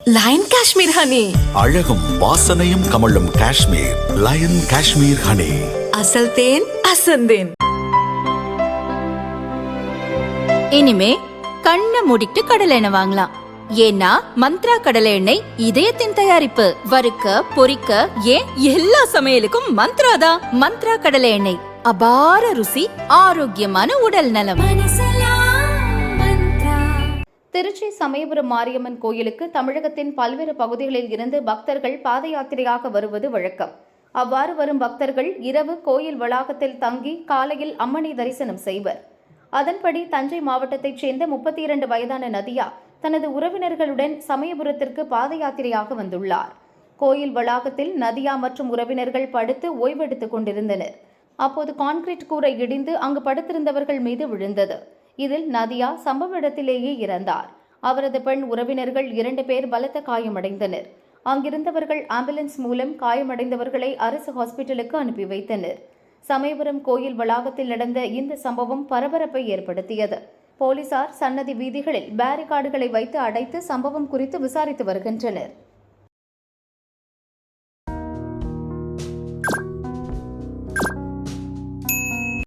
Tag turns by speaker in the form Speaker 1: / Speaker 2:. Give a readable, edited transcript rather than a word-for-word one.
Speaker 1: Line Kashmir honey,
Speaker 2: அழகும் வாசனையும் கமழும் காஷ்மீர் லயன் காஷ்மீர் ஹனி.
Speaker 1: அசல் தேன் அசந்தேன்.
Speaker 3: இனிமே கண்ணை மூடிட்டு கடலை எண்ணெய் வாங்கலாம். ஏன்னா மந்த்ரா கடலை எண்ணெய் இதயத்தின் தயாரிப்பு. வறுக்க பொரிக்க ஏன் எல்லா சமையலுக்கும் மந்த்ரா தான். மந்த்ரா கடலை எண்ணெய், அபார ருசி, ஆரோக்கியமான உடல் நலம். திருச்சி சமயபுரம் மாரியம்மன் கோயிலுக்கு தமிழகத்தின் பல்வேறு பகுதிகளில் இருந்து பக்தர்கள் பாத யாத்திரையாக வருவது வழக்கம். அவ்வாறு வரும் பக்தர்கள் இரவு கோயில் வளாகத்தில் தங்கி காலையில் அம்மனை தரிசனம் செய்வர். அதன்படி தஞ்சை மாவட்டத்தைச் சேர்ந்த 32 வயதான நதியா தனது உறவினர்களுடன் சமயபுரத்திற்கு பாத யாத்திரையாக வந்துள்ளார். கோயில் வளாகத்தில் நதியா மற்றும் உறவினர்கள் படுத்து ஓய்வெடுத்துக் கொண்டிருந்தனர். அப்போது கான்கிரீட் கூரை இடிந்து அங்கு படுத்திருந்தவர்கள் மீது விழுந்தது. இதில் நதியா சம்பவ இடத்திலேயே இறந்தார். அவரது பெண் உறவினர்கள் 2 பேர் பலத்த காயமடைந்தனர். அங்கிருந்தவர்கள் ஆம்புலன்ஸ் மூலம் காயமடைந்தவர்களை அரசு ஹாஸ்பிட்டலுக்கு அனுப்பி வைத்தனர். சமயபுரம் கோயில் வளாகத்தில் நடந்த இந்த சம்பவம் பரபரப்பை ஏற்படுத்தியது. போலீசார் சன்னதி வீதிகளில் பேரிகார்டுகளை வைத்து அடைத்து சம்பவம் குறித்து விசாரித்து வருகின்றனர்.